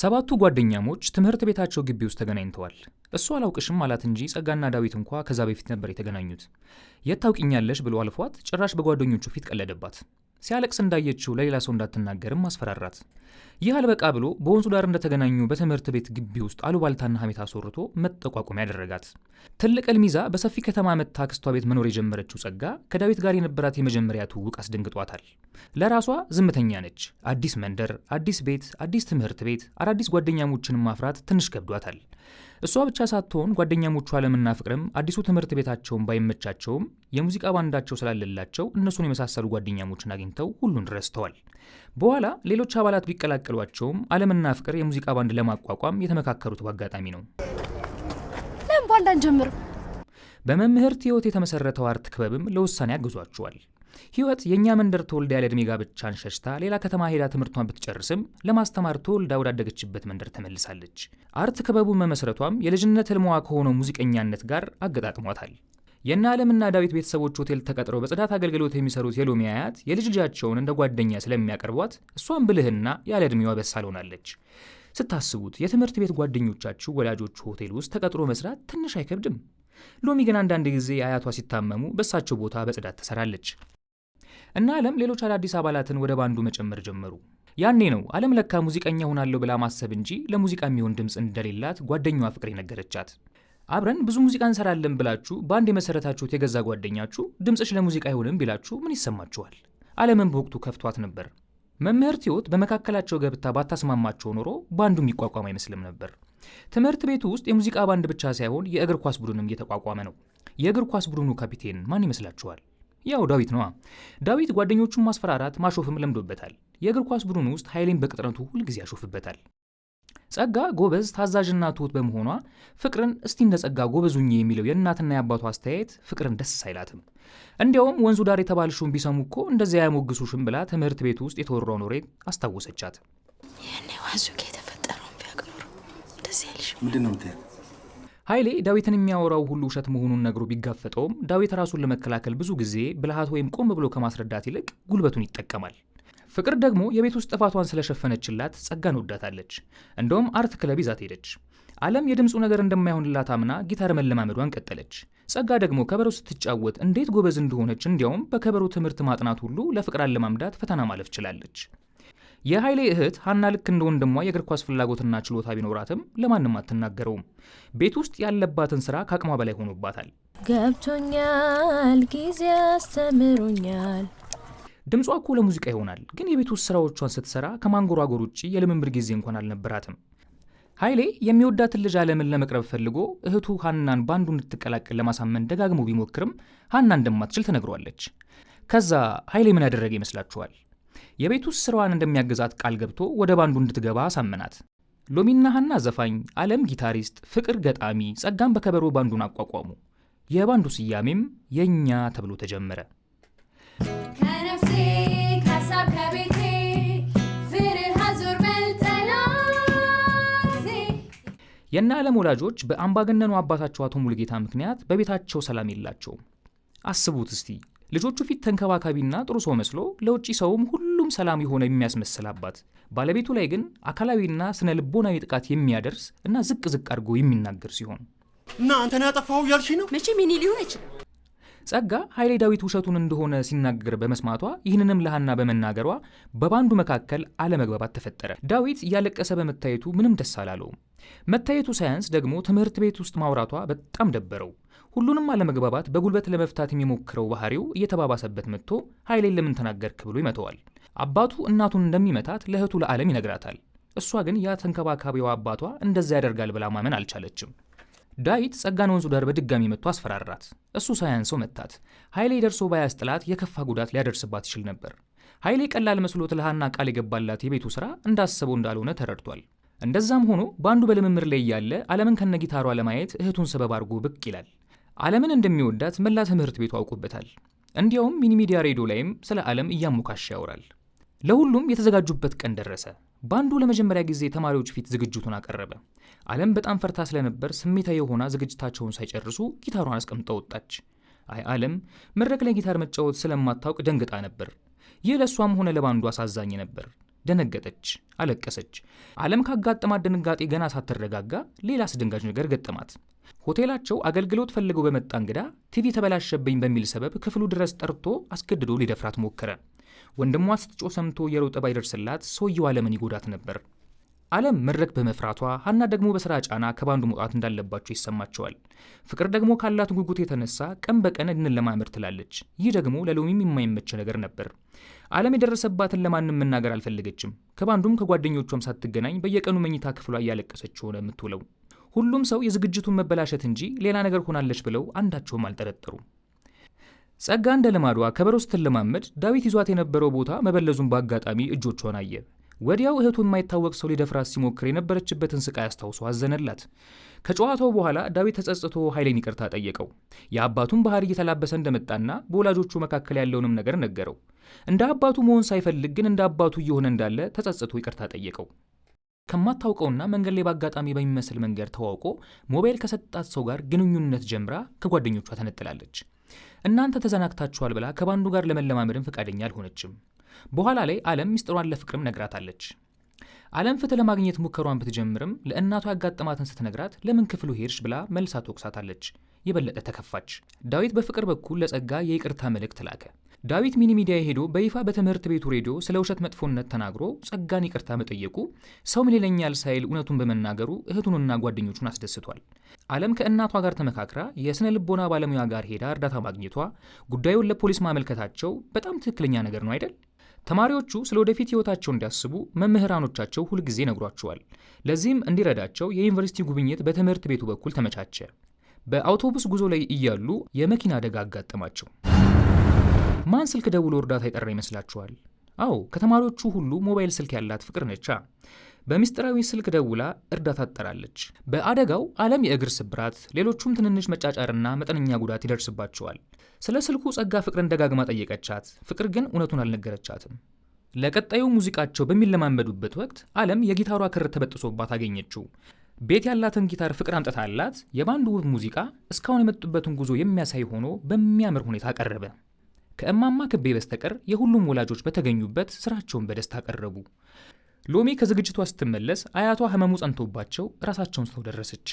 ሰባቱ ጓደኛሞች ትምህርት ቤታቸው ግቢ ውስጥ ተገናኝተዋል። እሱ አላውቅሽም አላት እንጂ ጸጋና ዳዊት እንኳ ከዛ በፊት ነበር የተገናኙት። የት ታውቂኛለሽ ብሎ አልፏት ጭራሽ በጓደኞቹ ፊት ቀለደባት። ሲያለቅስ እንዳየችው ለሌላ ሰው እንዳትናገርም አስፈራራት። ይህ አልበቃ ብሎ በወንዙ ዳር እንደተገናኙ በትምህርት ቤት ግቢ ውስጥ አሉባልታና ሐሜት አስወርቶ መጠቋቆሚያ ያደረጋት። ትልቅ ሕልም ይዛ በሰፊ ከተማ መጥታ አክስቷ ቤት መኖር የጀመረችው ጸጋ ከዳዊት ጋር የነበራት የመጀመሪያ ትውውቅ አስደንግጧታል። ለራሷ ዝምተኛ ነች። አዲስ መንደር፣ አዲስ ቤት፣ አዲስ ትምህርት ቤት፣ አዳዲስ ጓደኛሞችን ማፍራት ትንሽ ከብዷታል። እሷ ብቻ ሳትሆን ጓደኛሞቹ አለምና ፍቅርም አዲሱ ትምህርት ቤታቸውን ባይመቻቸውም የሙዚቃ ባንዳቸው ስላለላቸው እነሱን የመሳሰሉ ጓደኛሞችን አግኝተው ሁሉን ረስተዋል። በኋላ ሌሎች አባላት ቢቀላቀሏቸውም አለምና ፍቅር የሙዚቃ ባንድ ለማቋቋም የተመካከሩት በአጋጣሚ ነው። ለምን ባንድ አንጀምርም? በመምህርት ህይወት የተመሰረተው አርት ክበብም ለውሳኔ አግዟቸዋል። ህይወት የእኛ መንደር ተወልዳ ያለ ዕድሜ ጋብቻን ሸሽታ ሌላ ከተማ ሄዳ ትምህርቷን ብትጨርስም ለማስተማር ተወልዳ ወዳደገችበት መንደር ተመልሳለች። አርት ክበቡን መመስረቷም የልጅነት ህልሟ ከሆነው ሙዚቀኛነት ጋር አገጣጥሟታል። የእነ ዓለምና ዳዊት ቤተሰቦች ሆቴል ተቀጥረው በጽዳት አገልግሎት የሚሰሩት የሎሚ አያት የልጅ ልጃቸውን እንደ ጓደኛ ስለሚያቀርቧት እሷን ብልህና ያለ ዕድሜዋ በሳል ሆናለች። ስታስቡት የትምህርት ቤት ጓደኞቻችሁ ወላጆቹ ሆቴል ውስጥ ተቀጥሮ መስራት ትንሽ አይከብድም? ሎሚ ግን አንዳንድ ጊዜ አያቷ ሲታመሙ በሳቸው ቦታ በጽዳት ትሰራለች። እና ዓለም ሌሎች አዳዲስ አባላትን ወደ ባንዱ መጨመር ጀመሩ። ያኔ ነው ዓለም ለካ ሙዚቀኛ ሆናለሁ ብላ ማሰብ እንጂ ለሙዚቃ የሚሆን ድምፅ እንደሌላት ጓደኛዋ ፍቅር ነገረቻት። አብረን ብዙ ሙዚቃ እንሰራለን ብላችሁ ባንድ የመሰረታችሁት የገዛ ጓደኛችሁ ድምፅሽ ለሙዚቃ አይሆንም ቢላችሁ ምን ይሰማችኋል? ዓለምን በወቅቱ ከፍቷት ነበር። መምህርት ህይወት በመካከላቸው ገብታ ባታስማማቸው ኖሮ ባንዱ የሚቋቋም አይመስልም ነበር። ትምህርት ቤቱ ውስጥ የሙዚቃ ባንድ ብቻ ሳይሆን የእግር ኳስ ቡድንም እየተቋቋመ ነው። የእግር ኳስ ቡድኑ ካፒቴን ማን ይመስላችኋል? ያው ዳዊት ነዋ። ዳዊት ጓደኞቹን ማስፈራራት ማሾፍም ለምዶበታል። የእግር ኳስ ቡድኑ ውስጥ ኃይሌን በቅጥረቱ ሁልጊዜ ያሾፍበታል። ጸጋ ጎበዝ ታዛዥና ትሁት በመሆኗ ፍቅርን እስቲ እንደ ጸጋ ጎበዙኝ የሚለው የእናትና የአባቷ አስተያየት ፍቅርን ደስ አይላትም። እንዲያውም ወንዙ ዳር የተባልሽውን ቢሰሙ እኮ እንደዚያ ያሞግሱሽም ብላ ትምህርት ቤቱ ውስጥ የተወራውን ወሬ አስታወሰቻት። ያኔ ዋዙ የተፈጠረውን ቢያውቅ ኖሮ እንደዚህ ያልሽ ምንድን ነው የምትያት? ኃይሌ ዳዊትን የሚያወራው ሁሉ ውሸት መሆኑን ነግሮ ቢጋፈጠውም ዳዊት ራሱን ለመከላከል ብዙ ጊዜ ብልሃት ወይም ቆም ብሎ ከማስረዳት ይልቅ ጉልበቱን ይጠቀማል። ፍቅር ደግሞ የቤት ውስጥ ጥፋቷን ስለሸፈነችላት ጸጋን ወዳታለች። እንደውም አርት ክለብ ይዛት ሄደች። ዓለም የድምፁ ነገር እንደማይሆንላት አምና ጊታር መለማመዷን ቀጠለች። ጸጋ ደግሞ ከበሮ ስትጫወት እንዴት ጎበዝ እንደሆነች እንዲያውም በከበሮ ትምህርት ማጥናት ሁሉ ለፍቅር አለማምዳት ፈተና ማለፍ ችላለች። የኃይሌ እህት ሀና ልክ እንደ ወንድሟ የእግር ኳስ ፍላጎትና ችሎታ ቢኖራትም ለማንም አትናገረውም። ቤት ውስጥ ያለባትን ስራ ከአቅሟ በላይ ሆኖባታል። ገብቶኛል፣ ጊዜ አስተምሮኛል። ድምጿ እኮ ለሙዚቃ ይሆናል፣ ግን የቤት ውስጥ ስራዎቿን ስትሰራ ከማንጎራጎር ውጭ የልምምድ ጊዜ እንኳን አልነበራትም። ኃይሌ የሚወዳትን ልጅ ዓለምን ለመቅረብ ፈልጎ እህቱ ሀናን ባንዱ እንድትቀላቀል ለማሳመን ደጋግሞ ቢሞክርም ሀና እንደማትችል ትነግሯለች። ከዛ ኃይሌ ምን ያደረገ ይመስላችኋል? የቤት ውስጥ ስራዋን እንደሚያግዛት ቃል ገብቶ ወደ ባንዱ እንድትገባ አሳመናት። ሎሚና ሀና ዘፋኝ፣ ዓለም ጊታሪስት፣ ፍቅር ገጣሚ፣ ጸጋም በከበሮ ባንዱን አቋቋሙ። የባንዱ ስያሜም የእኛ ተብሎ ተጀመረ። ከነፍሴ ከሀሳብ ከቤቴ ፍርሃ ዞር በል ጠላቴ። የእነ ዓለም ወላጆች በአምባገነኑ አባታቸው አቶ ሙሉጌታ ምክንያት በቤታቸው ሰላም የላቸውም። አስቡት እስቲ ልጆቹ ፊት ተንከባካቢና ጥሩ ሰው መስሎ ለውጭ ሰውም ሁሉም ሰላም የሆነ የሚያስመስል አባት፣ ባለቤቱ ላይ ግን አካላዊና ስነ ልቦናዊ ጥቃት የሚያደርስ እና ዝቅ ዝቅ አድርጎ የሚናገር ሲሆን እና አንተን ያጠፋው ያልሽ ነው? መቼም የኔ ሊሆን አይችልም። ጸጋ ኃይሌ ዳዊት ውሸቱን እንደሆነ ሲናገር በመስማቷ ይህንንም ለሀና በመናገሯ በባንዱ መካከል አለመግባባት ተፈጠረ። ዳዊት እያለቀሰ በመታየቱ ምንም ደስ አላለውም። መታየቱ ሳያንስ ደግሞ ትምህርት ቤት ውስጥ ማውራቷ በጣም ደበረው። ሁሉንም አለመግባባት በጉልበት ለመፍታት የሚሞክረው ባህሪው እየተባባሰበት መጥቶ ኃይሌን ለምን ተናገርክ ብሎ ይመተዋል። አባቱ እናቱን እንደሚመታት ለእህቱ ለዓለም ይነግራታል። እሷ ግን ያ ተንከባካቢዋ አባቷ እንደዛ ያደርጋል ብላ ማመን አልቻለችም። ዳዊት ጸጋን ወንዙ ዳር በድጋሚ መጥቶ አስፈራራት። እሱ ሳያንሰው መታት። ኃይሌ ደርሶ ባያስጥላት የከፋ ጉዳት ሊያደርስባት ይችል ነበር። ኃይሌ ቀላል መስሎት ለሃና ቃል የገባላት የቤቱ ስራ እንዳሰበው እንዳልሆነ ተረድቷል። እንደዛም ሆኖ ባንዱ በልምምር ላይ ያለ ዓለምን ከነጊታሯ ለማየት እህቱን ሰበብ አድርጎ ብቅ ይላል። ዓለምን እንደሚወዳት መላ ትምህርት ቤቱ አውቆበታል። እንዲያውም ሚኒ ሚዲያ ሬዲዮ ላይም ስለ ዓለም እያሞካሸ ያወራል። ለሁሉም የተዘጋጁበት ቀን ደረሰ። ባንዱ ለመጀመሪያ ጊዜ ተማሪዎች ፊት ዝግጅቱን አቀረበ። ዓለም በጣም ፈርታ ስለነበር ስሜታዊ የሆና ዝግጅታቸውን ሳይጨርሱ ጊታሯን አስቀምጣ ወጣች። አይ ዓለም መድረክ ላይ ጊታር መጫወት ስለማታውቅ ደንግጣ ነበር። ይህ ለእሷም ሆነ ለባንዱ አሳዛኝ ነበር። ደነገጠች፣ አለቀሰች። ዓለም ካጋጠማት ድንጋጤ ገና ሳትረጋጋ ሌላ አስደንጋጭ ነገር ገጠማት። ሆቴላቸው አገልግሎት ፈልገው በመጣ እንግዳ ቲቪ ተበላሸብኝ በሚል ሰበብ ክፍሉ ድረስ ጠርቶ አስገድዶ ሊደፍራት ሞከረ። ወንድሟ ስትጮህ ሰምቶ የሮጠ ባይደርስላት ሰውየው ዓለምን ይጎዳት ነበር። ዓለም መድረክ በመፍራቷ ሀና ደግሞ በሥራ ጫና ከባንዱ መውጣት እንዳለባቸው ይሰማቸዋል። ፍቅር ደግሞ ካላት ጉጉት የተነሳ ቀን በቀን እንለማመድ ትላለች። ይህ ደግሞ ለሎሚም የማይመች ነገር ነበር። ዓለም የደረሰባትን ለማንም መናገር አልፈለገችም። ከባንዱም ከጓደኞቿም ሳትገናኝ በየቀኑ መኝታ ክፍሏ እያለቀሰች ሆነ የምትውለው። ሁሉም ሰው የዝግጅቱን መበላሸት እንጂ ሌላ ነገር ሆናለች ብለው አንዳቸውም አልጠረጠሩም። ጸጋ እንደ ልማዷ ከበሮ ስትለማመድ ዳዊት ይዟት የነበረው ቦታ መበለዙን በአጋጣሚ እጆቿን አየ። ወዲያው እህቱ የማይታወቅ ሰው ሊደፍራት ሲሞክር የነበረችበትን ስቃይ አስታውሶ አዘነላት። ከጨዋታው በኋላ ዳዊት ተጸጽቶ ኃይሌን ይቅርታ ጠየቀው። የአባቱን ባህሪ እየተላበሰ እንደመጣና በወላጆቹ መካከል ያለውንም ነገር ነገረው። እንደ አባቱ መሆን ሳይፈልግ ግን እንደ አባቱ እየሆነ እንዳለ ተጸጽቶ ይቅርታ ጠየቀው። ከማታውቀውና መንገድ ላይ በአጋጣሚ በሚመስል መንገድ ተዋውቆ ሞባይል ከሰጣት ሰው ጋር ግንኙነት ጀምራ ከጓደኞቿ ተነጥላለች። እናንተ ተዘናግታችኋል ብላ ከባንዱ ጋር ለመለማመድም ፈቃደኛ አልሆነችም። በኋላ ላይ ዓለም ሚስጥሯን ለፍቅርም ነግራታለች። ዓለም ፍትህ ለማግኘት ሙከሯን ብትጀምርም ለእናቷ ያጋጠማትን ስትነግራት ለምን ክፍሉ ሄድሽ ብላ መልሳ ትወቅሳታለች። የበለጠ ተከፋች። ዳዊት በፍቅር በኩል ለጸጋ የይቅርታ መልእክት ላከ። ዳዊት ሚኒ ሚዲያ ሄዶ በይፋ በትምህርት ቤቱ ሬዲዮ ስለ ውሸት መጥፎነት ተናግሮ ጸጋን ይቅርታ መጠየቁ ሰው ምን ይለኛል ሳይል እውነቱን በመናገሩ እህቱንና ጓደኞቹን አስደስቷል። ዓለም ከእናቷ ጋር ተመካክራ የስነ ልቦና ባለሙያ ጋር ሄዳ እርዳታ ማግኘቷ፣ ጉዳዩን ለፖሊስ ማመልከታቸው በጣም ትክክለኛ ነገር ነው አይደል? ተማሪዎቹ ስለ ወደፊት ህይወታቸው እንዲያስቡ መምህራኖቻቸው ሁልጊዜ ነግሯቸዋል። ለዚህም እንዲረዳቸው የዩኒቨርሲቲ ጉብኝት በትምህርት ቤቱ በኩል ተመቻቸ። በአውቶቡስ ጉዞ ላይ እያሉ የመኪና አደጋ አጋጠማቸው። ማን ስልክ ደውሎ እርዳታ የጠራ ይመስላችኋል? አዎ ከተማሪዎቹ ሁሉ ሞባይል ስልክ ያላት ፍቅር ነቻ። በሚስጥራዊ ስልክ ደውላ እርዳታ ትጠራለች። በአደጋው ዓለም የእግር ስብራት፣ ሌሎቹም ትንንሽ መጫጫርና መጠነኛ ጉዳት ይደርስባቸዋል። ስለ ስልኩ ጸጋ ፍቅርን ደጋግማ ጠየቀቻት። ፍቅር ግን እውነቱን አልነገረቻትም። ለቀጣዩ ሙዚቃቸው በሚለማመዱበት ወቅት ዓለም የጊታሯ ክር ተበጥሶባት አገኘችው። ቤት ያላትን ጊታር ፍቅር አምጥታላት የባንዱ ውብ ሙዚቃ እስካሁን የመጡበትን ጉዞ የሚያሳይ ሆኖ በሚያምር ሁኔታ ቀረበ። ከእማማ ክቤ በስተቀር የሁሉም ወላጆች በተገኙበት ስራቸውን በደስታ ቀረቡ። ሎሚ ከዝግጅቷ ስትመለስ አያቷ ህመሙ ጸንቶባቸው ራሳቸውን ስተው ደረሰች።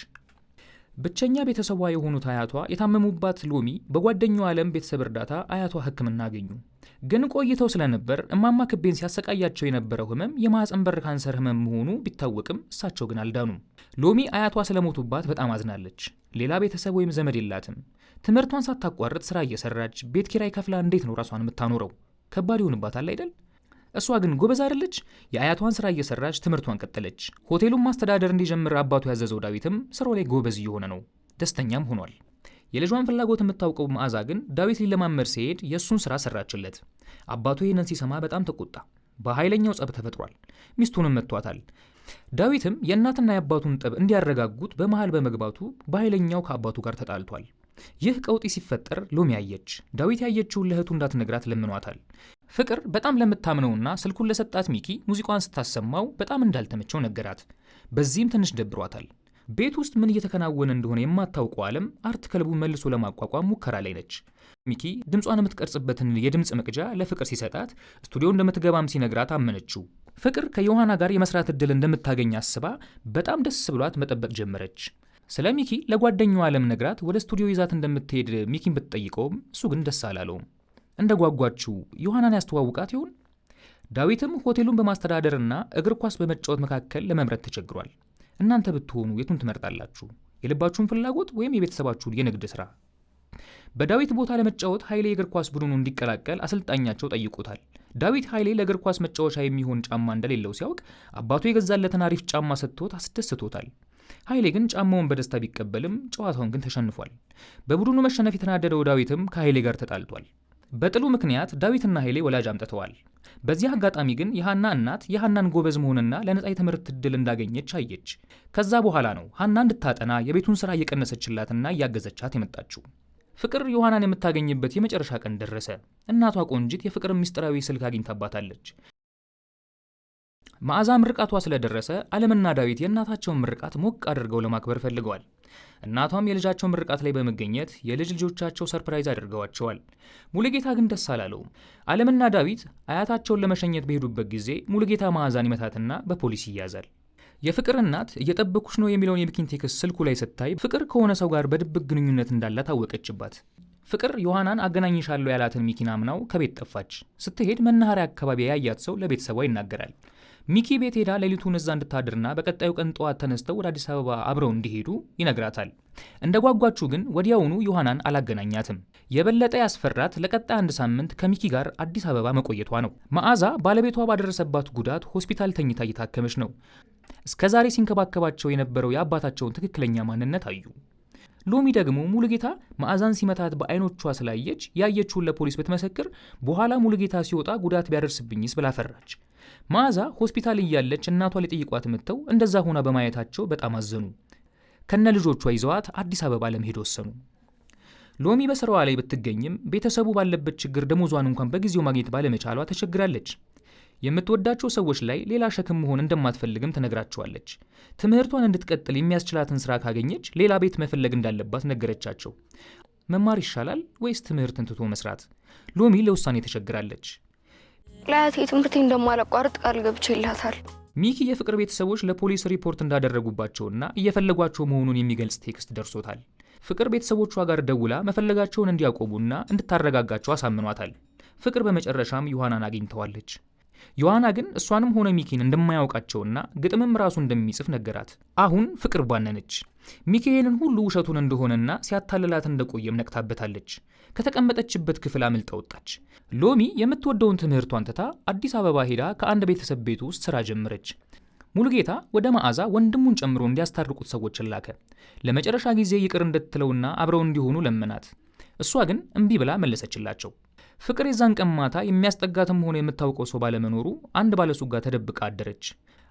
ብቸኛ ቤተሰቧ የሆኑት አያቷ የታመሙባት ሎሚ በጓደኛው ዓለም ቤተሰብ እርዳታ አያቷ ሕክምና አገኙ። ግን ቆይተው ስለነበር እማማ ክቤን ሲያሰቃያቸው የነበረው ህመም የማህፀን በር ካንሰር ህመም መሆኑ ቢታወቅም እሳቸው ግን አልዳኑም። ሎሚ አያቷ ስለሞቱባት በጣም አዝናለች። ሌላ ቤተሰብ ወይም ዘመድ የላትም። ትምህርቷን ሳታቋርጥ ስራ እየሰራች ቤት ኪራይ ከፍላ እንዴት ነው ራሷን የምታኖረው? ከባድ ይሆንባታል አይደል? እሷ ግን ጎበዝ አይደለች? የአያቷን ስራ እየሰራች ትምህርቷን ቀጠለች። ሆቴሉን ማስተዳደር እንዲጀምር አባቱ ያዘዘው ዳዊትም ስራው ላይ ጎበዝ እየሆነ ነው። ደስተኛም ሆኗል። የልጇን ፍላጎት የምታውቀው መዓዛ ግን ዳዊት ሊለማመድ ሲሄድ የእሱን ስራ ሰራችለት። አባቱ ይህንን ሲሰማ በጣም ተቆጣ። በኃይለኛው ጸብ ተፈጥሯል። ሚስቱንም መቷታል። ዳዊትም የእናትና የአባቱን ጠብ እንዲያረጋጉት በመሃል በመግባቱ በኃይለኛው ከአባቱ ጋር ተጣልቷል። ይህ ቀውጢ ሲፈጠር ሎሚ ያየች። ዳዊት ያየችውን ለእህቱ እንዳትነግራት ለምኗታል። ፍቅር በጣም ለምታምነውና ስልኩን ለሰጣት ሚኪ ሙዚቃዋን ስታሰማው በጣም እንዳልተመቸው ነገራት። በዚህም ትንሽ ደብሯታል። ቤት ውስጥ ምን እየተከናወነ እንደሆነ የማታውቀው ዓለም አርት ክለቡን መልሶ ለማቋቋም ሙከራ ላይ ነች። ሚኪ ድምጿን የምትቀርጽበትን የድምፅ መቅጃ ለፍቅር ሲሰጣት ስቱዲዮ እንደምትገባም ሲነግራት አመነችው። ፍቅር ከዮሐና ጋር የመስራት እድል እንደምታገኝ አስባ በጣም ደስ ብሏት መጠበቅ ጀመረች። ስለ ሚኪ ለጓደኛው ዓለም ነግራት ወደ ስቱዲዮ ይዛት እንደምትሄድ ሚኪን ብትጠይቀውም እሱ ግን ደስ አላለውም። እንደ ጓጓችው ዮሐናን ያስተዋውቃት ይሆን? ዳዊትም ሆቴሉን በማስተዳደርና እግር ኳስ በመጫወት መካከል ለመምረጥ ተቸግሯል። እናንተ ብትሆኑ የቱን ትመርጣላችሁ? የልባችሁን ፍላጎት ወይም የቤተሰባችሁን የንግድ ሥራ? በዳዊት ቦታ ለመጫወት ኃይሌ የእግር ኳስ ቡድኑ እንዲቀላቀል አሰልጣኛቸው ጠይቁታል። ዳዊት ኃይሌ ለእግር ኳስ መጫወቻ የሚሆን ጫማ እንደሌለው ሲያውቅ አባቱ የገዛለትን አሪፍ ጫማ ሰጥቶት አስደስቶታል። ኃይሌ ግን ጫማውን በደስታ ቢቀበልም ጨዋታውን ግን ተሸንፏል። በቡድኑ መሸነፍ የተናደደው ዳዊትም ከኃይሌ ጋር ተጣልቷል። በጥሉ ምክንያት ዳዊትና ኃይሌ ወላጅ አምጥተዋል። በዚህ አጋጣሚ ግን የሃና እናት የሃናን ጎበዝ መሆንና ለነጻ የትምህርት ዕድል እንዳገኘች አየች። ከዛ በኋላ ነው ሃና እንድታጠና የቤቱን ሥራ እየቀነሰችላትና እያገዘቻት የመጣችው። ፍቅር ዮሐናን የምታገኝበት የመጨረሻ ቀን ደረሰ። እናቷ ቆንጂት የፍቅር ምስጢራዊ ስልክ አግኝታባታለች። መዓዛ ምርቃቷ ስለደረሰ ዓለምና ዳዊት የእናታቸውን ምርቃት ሞቅ አድርገው ለማክበር ፈልገዋል። እናቷም የልጃቸው ምርቃት ላይ በመገኘት የልጅ ልጆቻቸው ሰርፕራይዝ አድርገዋቸዋል። ሙሉጌታ ግን ደስ አላለውም። አለምና ዳዊት አያታቸውን ለመሸኘት በሄዱበት ጊዜ ሙሉጌታ መዓዛን ይመታትና በፖሊስ ይያዛል። የፍቅር እናት እየጠበኩሽ ነው የሚለውን የሚኪን ቴክስት ስልኩ ላይ ስታይ ፍቅር ከሆነ ሰው ጋር በድብቅ ግንኙነት እንዳላት ታወቀችባት። ፍቅር ዮሐናን አገናኝሻለሁ ያላትን ሚኪን አምናው ከቤት ጠፋች። ስትሄድ መናኸሪያ አካባቢ ያያት ሰው ለቤተሰቧ ይናገራል። ሚኪ ቤት ሄዳ ሌሊቱን እዛ እንድታድርና በቀጣዩ ቀን ጠዋት ተነስተው ወደ አዲስ አበባ አብረው እንዲሄዱ ይነግራታል። እንደ ጓጓችሁ ግን ወዲያውኑ ዮሐናን አላገናኛትም። የበለጠ ያስፈራት ለቀጣይ 1 ሳምንት ከሚኪ ጋር አዲስ አበባ መቆየቷ ነው። መዓዛ ባለቤቷ ባደረሰባት ጉዳት ሆስፒታል ተኝታ እየታከመች ነው። እስከዛሬ ሲንከባከባቸው የነበረው የአባታቸውን ትክክለኛ ማንነት አዩ። ሎሚ ደግሞ ሙሉጌታ መዓዛን ሲመታት በአይኖቿ ስላየች ያየችውን ለፖሊስ ብትመሰክር በኋላ ሙሉጌታ ሲወጣ ጉዳት ቢያደርስብኝስ ብላ ፈራች። መዓዛ ሆስፒታል እያለች እናቷ ሊጠይቋት መጥተው እንደዛ ሆና በማየታቸው በጣም አዘኑ። ከነ ልጆቿ ይዘዋት አዲስ አበባ ለመሄድ ወሰኑ። ሎሚ በስራዋ ላይ ብትገኝም ቤተሰቡ ባለበት ችግር ደሞዟን እንኳን በጊዜው ማግኘት ባለመቻሏ ተቸግራለች። የምትወዳቸው ሰዎች ላይ ሌላ ሸክም መሆን እንደማትፈልግም ትነግራቸዋለች። ትምህርቷን እንድትቀጥል የሚያስችላትን ስራ ካገኘች ሌላ ቤት መፈለግ እንዳለባት ነገረቻቸው። መማር ይሻላል ወይስ ትምህርትን ትቶ መስራት? ሎሚ ለውሳኔ ተቸግራለች። ለአያቴ ትምህርቴን እንደማላቋርጥ ቃል ገብቼላታል። ሚኪ የፍቅር ቤተሰቦች ለፖሊስ ሪፖርት እንዳደረጉባቸውና እየፈለጓቸው መሆኑን የሚገልጽ ቴክስት ደርሶታል። ፍቅር ቤተሰቦቿ ጋር ደውላ መፈለጋቸውን እንዲያቆሙና እንድታረጋጋቸው አሳምኗታል። ፍቅር በመጨረሻም ዮሐናን አግኝተዋለች። ዮሐና ግን እሷንም ሆነ ሚኪን እንደማያውቃቸውና ግጥምም ራሱ እንደሚጽፍ ነገራት። አሁን ፍቅር ባነነች። ሚኪ ይህንን ሁሉ ውሸቱን እንደሆነና ሲያታልላት እንደቆየም ነቅታበታለች። ከተቀመጠችበት ክፍል አምልጣ ወጣች። ሎሚ የምትወደውን ትምህርቷን ትታ አዲስ አበባ ሄዳ ከአንድ ቤተሰብ ቤት ውስጥ ስራ ጀመረች። ሙሉጌታ ወደ መዓዛ ወንድሙን ጨምሮ እንዲያስታርቁት ሰዎችን ላከ። ለመጨረሻ ጊዜ ይቅር እንድትለውና አብረው እንዲሆኑ ለመናት። እሷ ግን እምቢ ብላ መለሰችላቸው። ፍቅር የዛን ቀን ማታ የሚያስጠጋትም ሆነ የምታውቀው ሰው ባለመኖሩ አንድ ባለሱቅ ጋር ተደብቃ አደረች።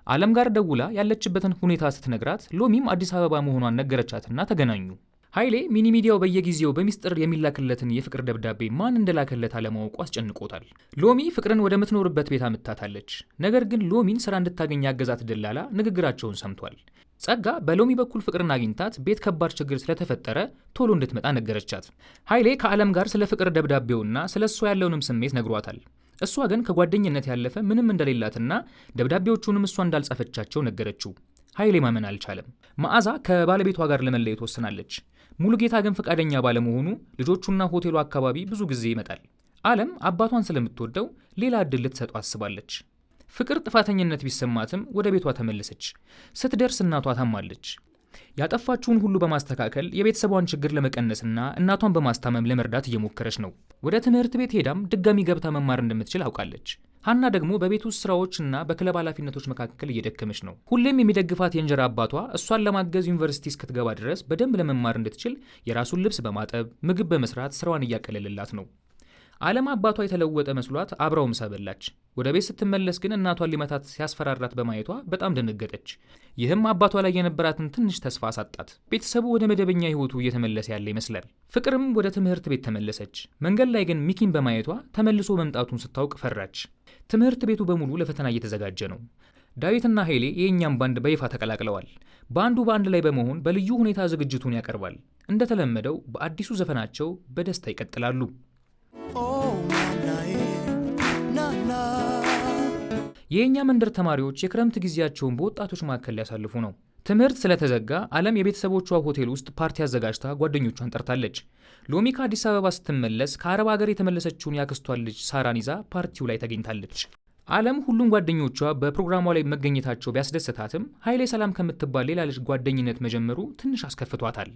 ዓለም ጋር ደውላ ያለችበትን ሁኔታ ስትነግራት ሎሚም አዲስ አበባ መሆኗን ነገረቻትና ተገናኙ። ኃይሌ ሚኒ ሚዲያው በየጊዜው በሚስጥር የሚላክለትን የፍቅር ደብዳቤ ማን እንደላከለት አለማወቁ አስጨንቆታል። ሎሚ ፍቅርን ወደ ምትኖርበት ቤት አምጥታታለች። ነገር ግን ሎሚን ስራ እንድታገኝ ያገዛት ደላላ ንግግራቸውን ሰምቷል። ጸጋ በሎሚ በኩል ፍቅርን አግኝታት ቤት ከባድ ችግር ስለተፈጠረ ቶሎ እንድትመጣ ነገረቻት። ኃይሌ ከዓለም ጋር ስለ ፍቅር ደብዳቤውና ስለ እሷ ያለውንም ስሜት ነግሯታል። እሷ ግን ከጓደኝነት ያለፈ ምንም እንደሌላትና ደብዳቤዎቹንም እሷ እንዳልጻፈቻቸው ነገረችው። ኃይሌ ማመን አልቻለም። መዓዛ ከባለቤቷ ጋር ለመለየት ወስናለች። ሙሉጌታ ግን ፈቃደኛ ባለመሆኑ ልጆቹና ሆቴሉ አካባቢ ብዙ ጊዜ ይመጣል። ዓለም አባቷን ስለምትወደው ሌላ ዕድል ልትሰጠው አስባለች። ፍቅር ጥፋተኝነት ቢሰማትም ወደ ቤቷ ተመለሰች። ስትደርስ እናቷ ታማለች። ያጠፋችውን ሁሉ በማስተካከል የቤተሰቧን ችግር ለመቀነስና እናቷን በማስታመም ለመርዳት እየሞከረች ነው። ወደ ትምህርት ቤት ሄዳም ድጋሚ ገብታ መማር እንደምትችል አውቃለች። ሀና ደግሞ በቤት ውስጥ ስራዎችና በክለብ ኃላፊነቶች መካከል እየደከመች ነው። ሁሌም የሚደግፋት የእንጀራ አባቷ እሷን ለማገዝ ዩኒቨርሲቲ እስክትገባ ድረስ በደንብ ለመማር እንድትችል የራሱን ልብስ በማጠብ ምግብ በመስራት ስራዋን እያቀለልላት ነው። ዓለም አባቷ የተለወጠ መስሏት አብረው ምሳ በላች። ወደ ቤት ስትመለስ ግን እናቷን ሊመታት ሲያስፈራራት በማየቷ በጣም ደነገጠች። ይህም አባቷ ላይ የነበራትን ትንሽ ተስፋ አሳጣት። ቤተሰቡ ወደ መደበኛ ህይወቱ እየተመለሰ ያለ ይመስላል። ፍቅርም ወደ ትምህርት ቤት ተመለሰች። መንገድ ላይ ግን ሚኪን በማየቷ ተመልሶ መምጣቱን ስታውቅ ፈራች። ትምህርት ቤቱ በሙሉ ለፈተና እየተዘጋጀ ነው። ዳዊትና ኃይሌ የእኛም ባንድ በይፋ ተቀላቅለዋል። ባንዱ በአንድ ላይ በመሆን በልዩ ሁኔታ ዝግጅቱን ያቀርባል። እንደተለመደው በአዲሱ ዘፈናቸው በደስታ ይቀጥላሉ። የእኛ መንደር ተማሪዎች የክረምት ጊዜያቸውን በወጣቶች መካከል ሊያሳልፉ ነው። ትምህርት ስለተዘጋ ዓለም የቤተሰቦቿ ሆቴል ውስጥ ፓርቲ አዘጋጅታ ጓደኞቿን ጠርታለች። ሎሚ ከአዲስ አበባ ስትመለስ ከአረብ ሀገር የተመለሰችውን ያክስቷን ልጅ ሳራን ይዛ ፓርቲው ላይ ተገኝታለች። ዓለም ሁሉም ጓደኞቿ በፕሮግራሟ ላይ መገኘታቸው ቢያስደስታትም ኃይሌ ሰላም ከምትባል ሌላ ልጅ ጓደኝነት መጀመሩ ትንሽ አስከፍቷታል።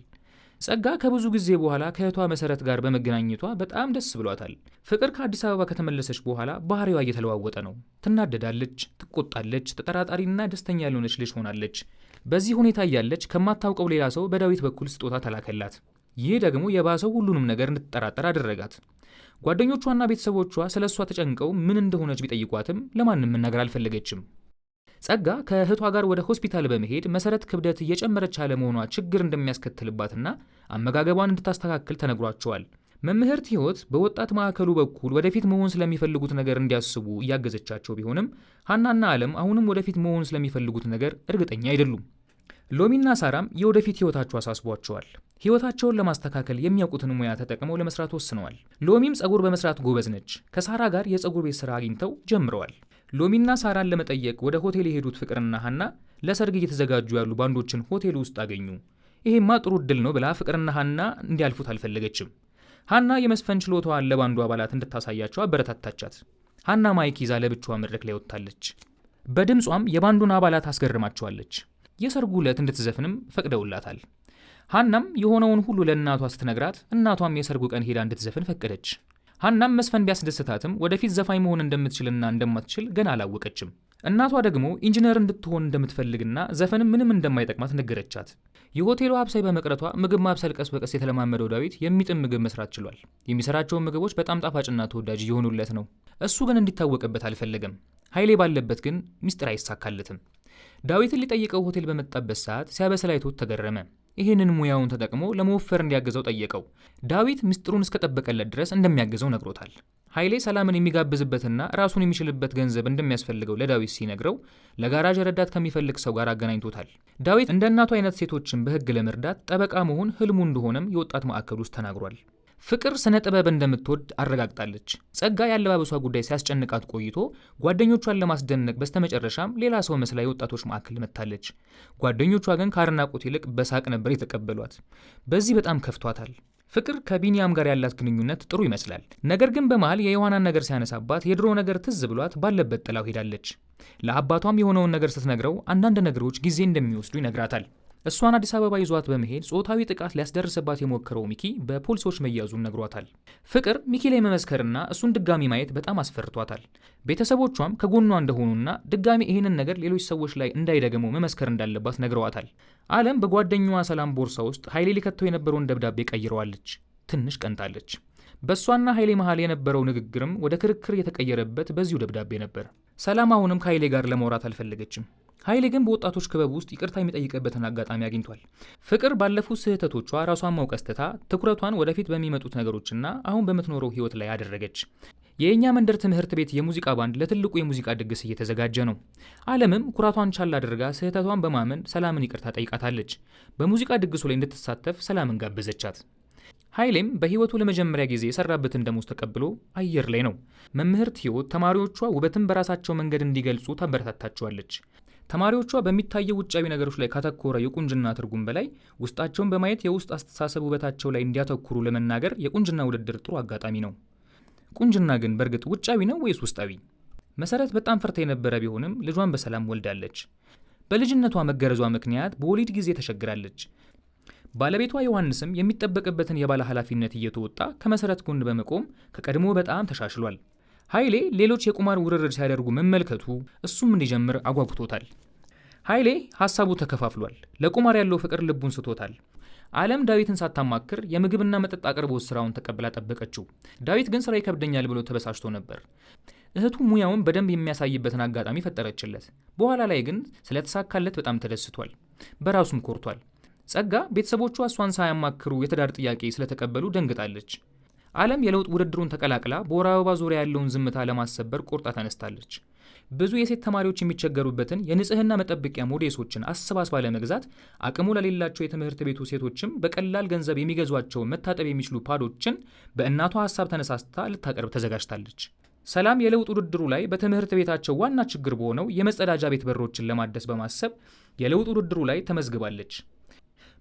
ጸጋ ከብዙ ጊዜ በኋላ ከእህቷ መሰረት ጋር በመገናኘቷ በጣም ደስ ብሏታል። ፍቅር ከአዲስ አበባ ከተመለሰች በኋላ ባህሪዋ እየተለዋወጠ ነው። ትናደዳለች፣ ትቆጣለች፣ ተጠራጣሪና ደስተኛ ያልሆነች ልጅ ሆናለች። በዚህ ሁኔታ እያለች ከማታውቀው ሌላ ሰው በዳዊት በኩል ስጦታ ተላከላት። ይህ ደግሞ የባሰው ሁሉንም ነገር እንድትጠራጠር አደረጋት። ጓደኞቿና ቤተሰቦቿ ስለ እሷ ተጨንቀው ምን እንደሆነች ቢጠይቋትም ለማንም መናገር አልፈለገችም። ጸጋ ከእህቷ ጋር ወደ ሆስፒታል በመሄድ መሰረት ክብደት እየጨመረች አለመሆኗ ችግር እንደሚያስከትልባትና አመጋገቧን እንድታስተካክል ተነግሯቸዋል። መምህርት ህይወት በወጣት ማዕከሉ በኩል ወደፊት መሆን ስለሚፈልጉት ነገር እንዲያስቡ እያገዘቻቸው ቢሆንም ሀናና ዓለም አሁንም ወደፊት መሆን ስለሚፈልጉት ነገር እርግጠኛ አይደሉም። ሎሚና ሳራም የወደፊት ህይወታቸው አሳስቧቸዋል። ህይወታቸውን ለማስተካከል የሚያውቁትን ሙያ ተጠቅመው ለመስራት ወስነዋል። ሎሚም ጸጉር በመስራት ጎበዝ ነች። ከሳራ ጋር የጸጉር ቤት ስራ አግኝተው ጀምረዋል። ሎሚና ሳራን ለመጠየቅ ወደ ሆቴል የሄዱት ፍቅርና ሀና ለሰርግ እየተዘጋጁ ያሉ ባንዶችን ሆቴል ውስጥ አገኙ። ይሄማ ጥሩ እድል ነው ብላ ፍቅርና ሀና እንዲያልፉት አልፈለገችም። ሀና የመስፈን ችሎታዋን ለባንዱ አባላት እንድታሳያቸው አበረታታቻት። ሀና ማይክ ይዛ ለብቻዋ መድረክ ላይ ወጥታለች። በድምጿም የባንዱን አባላት አስገርማቸዋለች። የሰርጉ ዕለት እንድትዘፍንም ፈቅደውላታል። ሀናም የሆነውን ሁሉ ለእናቷ ስትነግራት እናቷም የሰርጉ ቀን ሄዳ እንድትዘፍን ፈቀደች። ሀናም መስፈን ቢያስደስታትም ወደፊት ዘፋኝ መሆን እንደምትችልና እንደማትችል ገና አላወቀችም። እናቷ ደግሞ ኢንጂነር እንድትሆን እንደምትፈልግና ዘፈንም ምንም እንደማይጠቅማት ነገረቻት። የሆቴሉ አብሳይ በመቅረቷ ምግብ ማብሰል ቀስ በቀስ የተለማመደው ዳዊት የሚጥም ምግብ መስራት ችሏል። የሚሰራቸውን ምግቦች በጣም ጣፋጭና ተወዳጅ እየሆኑለት ነው። እሱ ግን እንዲታወቅበት አልፈለገም። ኃይሌ ባለበት ግን ሚስጥር አይሳካለትም። ዳዊትን ሊጠይቀው ሆቴል በመጣበት ሰዓት ሲያበስል አይቶት ተገረመ። ይህንን ሙያውን ተጠቅሞ ለመወፈር እንዲያግዘው ጠየቀው። ዳዊት ሚስጥሩን እስከጠበቀለት ድረስ እንደሚያግዘው ነግሮታል። ኃይሌ ሰላምን የሚጋብዝበትና ራሱን የሚችልበት ገንዘብ እንደሚያስፈልገው ለዳዊት ሲነግረው ለጋራዥ ረዳት ከሚፈልግ ሰው ጋር አገናኝቶታል። ዳዊት እንደ እናቱ አይነት ሴቶችን በሕግ ለመርዳት ጠበቃ መሆን ህልሙ እንደሆነም የወጣት ማዕከል ውስጥ ተናግሯል። ፍቅር ስነ ጥበብ እንደምትወድ አረጋግጣለች። ጸጋ ያለባበሷ ጉዳይ ሲያስጨንቃት ቆይቶ ጓደኞቿን ለማስደነቅ በስተመጨረሻም ሌላ ሰው መስላ የወጣቶች ማዕከል መጥታለች። ጓደኞቿ ግን ከአድናቆት ይልቅ በሳቅ ነበር የተቀበሏት። በዚህ በጣም ከፍቷታል። ፍቅር ከቢኒያም ጋር ያላት ግንኙነት ጥሩ ይመስላል። ነገር ግን በመሃል የዮሐናን ነገር ሲያነሳባት የድሮ ነገር ትዝ ብሏት ባለበት ጥላው ሄዳለች። ለአባቷም የሆነውን ነገር ስትነግረው አንዳንድ ነገሮች ጊዜ እንደሚወስዱ ይነግራታል። እሷን አዲስ አበባ ይዟት በመሄድ ጾታዊ ጥቃት ሊያስደርስባት የሞከረው ሚኪ በፖሊሶች መያዙን ነግሯታል። ፍቅር ሚኪ ላይ መመስከርና እሱን ድጋሚ ማየት በጣም አስፈርቷታል። ቤተሰቦቿም ከጎኗ እንደሆኑና ድጋሚ ይህንን ነገር ሌሎች ሰዎች ላይ እንዳይደገመው መመስከር እንዳለባት ነግረዋታል። ዓለም በጓደኛዋ ሰላም ቦርሳ ውስጥ ኃይሌ ሊከተው የነበረውን ደብዳቤ ቀይረዋለች። ትንሽ ቀንጣለች። በእሷና ኃይሌ መሃል የነበረው ንግግርም ወደ ክርክር የተቀየረበት በዚሁ ደብዳቤ ነበር። ሰላም አሁንም ከኃይሌ ጋር ለማውራት አልፈለገችም። ኃይሌ ግን በወጣቶች ክበብ ውስጥ ይቅርታ የሚጠይቅበትን አጋጣሚ አግኝቷል። ፍቅር ባለፉት ስህተቶቿ ራሷን መውቀስ ትታ ትኩረቷን ወደፊት በሚመጡት ነገሮችና አሁን በምትኖረው ህይወት ላይ አደረገች። የእኛ መንደር ትምህርት ቤት የሙዚቃ ባንድ ለትልቁ የሙዚቃ ድግስ እየተዘጋጀ ነው። ዓለምም ኩራቷን ቻል አድርጋ ስህተቷን በማመን ሰላምን ይቅርታ ጠይቃታለች። በሙዚቃ ድግሱ ላይ እንድትሳተፍ ሰላምን ጋበዘቻት። ኃይሌም በህይወቱ ለመጀመሪያ ጊዜ የሰራበትን ደሞዝ ተቀብሎ አየር ላይ ነው። መምህርት ህይወት ተማሪዎቿ ውበትን በራሳቸው መንገድ እንዲገልጹ ታበረታታቸዋለች። ተማሪዎቿ በሚታየው ውጫዊ ነገሮች ላይ ካተኮረ የቁንጅና ትርጉም በላይ ውስጣቸውን በማየት የውስጥ አስተሳሰብ ውበታቸው ላይ እንዲያተኩሩ ለመናገር የቁንጅና ውድድር ጥሩ አጋጣሚ ነው። ቁንጅና ግን በእርግጥ ውጫዊ ነው ወይስ ውስጣዊ? መሰረት በጣም ፈርታ የነበረ ቢሆንም ልጇን በሰላም ወልዳለች። በልጅነቷ መገረዟ ምክንያት በወሊድ ጊዜ ተሸግራለች። ባለቤቷ ዮሐንስም የሚጠበቅበትን የባለ ኃላፊነት እየተወጣ ከመሰረት ጎን በመቆም ከቀድሞ በጣም ተሻሽሏል። ኃይሌ ሌሎች የቁማር ውርርድ ሲያደርጉ መመልከቱ እሱም እንዲጀምር አጓጉቶታል። ኃይሌ ሐሳቡ ተከፋፍሏል። ለቁማር ያለው ፍቅር ልቡን ስቶታል። ዓለም ዳዊትን ሳታማክር የምግብና መጠጥ አቅርቦት ስራውን ተቀብላ ጠበቀችው። ዳዊት ግን ስራ ይከብደኛል ብሎ ተበሳጭቶ ነበር። እህቱ ሙያውን በደንብ የሚያሳይበትን አጋጣሚ ፈጠረችለት። በኋላ ላይ ግን ስለተሳካለት በጣም ተደስቷል። በራሱም ኮርቷል። ጸጋ ቤተሰቦቿ እሷን ሳያማክሩ የትዳር ጥያቄ ስለተቀበሉ ደንግጣለች። ዓለም የለውጥ ውድድሩን ተቀላቅላ በወር አበባ ዙሪያ ያለውን ዝምታ ለማሰበር ቆርጣ ተነስታለች። ብዙ የሴት ተማሪዎች የሚቸገሩበትን የንጽህና መጠበቂያ ሞዴሶችን አሰባስባ ለመግዛት አቅሙ ለሌላቸው የትምህርት ቤቱ ሴቶችም በቀላል ገንዘብ የሚገዟቸውን መታጠብ የሚችሉ ፓዶችን በእናቷ ሀሳብ ተነሳስታ ልታቀርብ ተዘጋጅታለች። ሰላም የለውጥ ውድድሩ ላይ በትምህርት ቤታቸው ዋና ችግር በሆነው የመጸዳጃ ቤት በሮችን ለማደስ በማሰብ የለውጥ ውድድሩ ላይ ተመዝግባለች።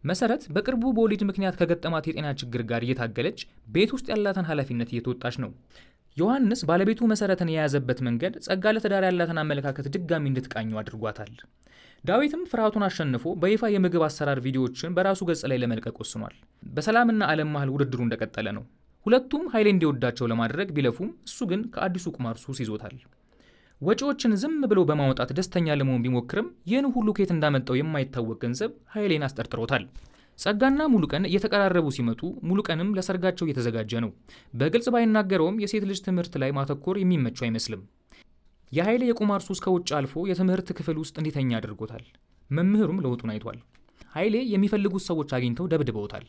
መሰረት በቅርቡ በወሊድ ምክንያት ከገጠማት የጤና ችግር ጋር እየታገለች ቤት ውስጥ ያላትን ኃላፊነት እየተወጣች ነው። ዮሐንስ ባለቤቱ መሰረትን የያዘበት መንገድ ጸጋ ለትዳር ያላትን አመለካከት ድጋሚ እንድትቃኙ አድርጓታል። ዳዊትም ፍርሃቱን አሸንፎ በይፋ የምግብ አሰራር ቪዲዮዎችን በራሱ ገጽ ላይ ለመልቀቅ ወስኗል። በሰላምና ዓለም መሃል ውድድሩ እንደቀጠለ ነው። ሁለቱም ኃይሌ እንዲወዳቸው ለማድረግ ቢለፉም እሱ ግን ከአዲሱ ቁማር ሱስ ይዞታል። ወጪዎችን ዝም ብሎ በማውጣት ደስተኛ ለመሆን ቢሞክርም ይህን ሁሉ ከየት እንዳመጣው የማይታወቅ ገንዘብ ኃይሌን አስጠርጥሮታል። ጸጋና ሙሉቀን እየተቀራረቡ ሲመጡ ሙሉቀንም ለሰርጋቸው እየተዘጋጀ ነው። በግልጽ ባይናገረውም የሴት ልጅ ትምህርት ላይ ማተኮር የሚመቸው አይመስልም። የኃይሌ የቁማር ሱስ ከውጭ አልፎ የትምህርት ክፍል ውስጥ እንዲተኛ አድርጎታል። መምህሩም ለውጡን አይቷል። ኃይሌ የሚፈልጉት ሰዎች አግኝተው ደብድበውታል።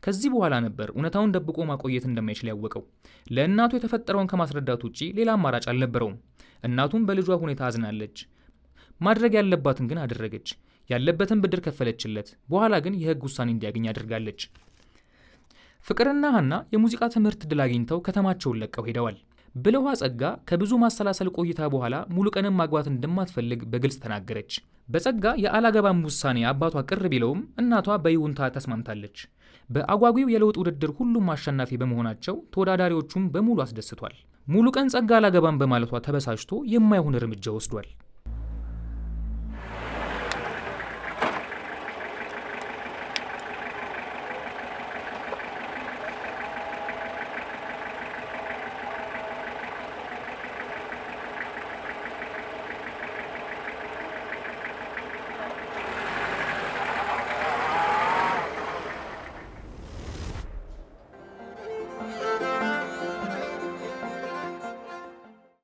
ከዚህ በኋላ ነበር እውነታውን ደብቆ ማቆየት እንደማይችል ያወቀው። ለእናቱ የተፈጠረውን ከማስረዳት ውጪ ሌላ አማራጭ አልነበረውም። እናቱም በልጇ ሁኔታ አዝናለች። ማድረግ ያለባትን ግን አደረገች። ያለበትን ብድር ከፈለችለት። በኋላ ግን የህግ ውሳኔ እንዲያገኝ አድርጋለች። ፍቅርና ሀና የሙዚቃ ትምህርት ድል አግኝተው ከተማቸውን ለቀው ሄደዋል። ብልኋ ጸጋ ከብዙ ማሰላሰል ቆይታ በኋላ ሙሉቀንን ማግባት እንደማትፈልግ በግልጽ ተናገረች። በጸጋ የአላገባም ውሳኔ አባቷ ቅር ቢለውም እናቷ በይሁንታ ተስማምታለች። በአጓጊው የለውጥ ውድድር ሁሉም አሸናፊ በመሆናቸው ተወዳዳሪዎቹም በሙሉ አስደስቷል። ሙሉቀን ጸጋ አላገባም በማለቷ ተበሳጭቶ የማይሆን እርምጃ ወስዷል።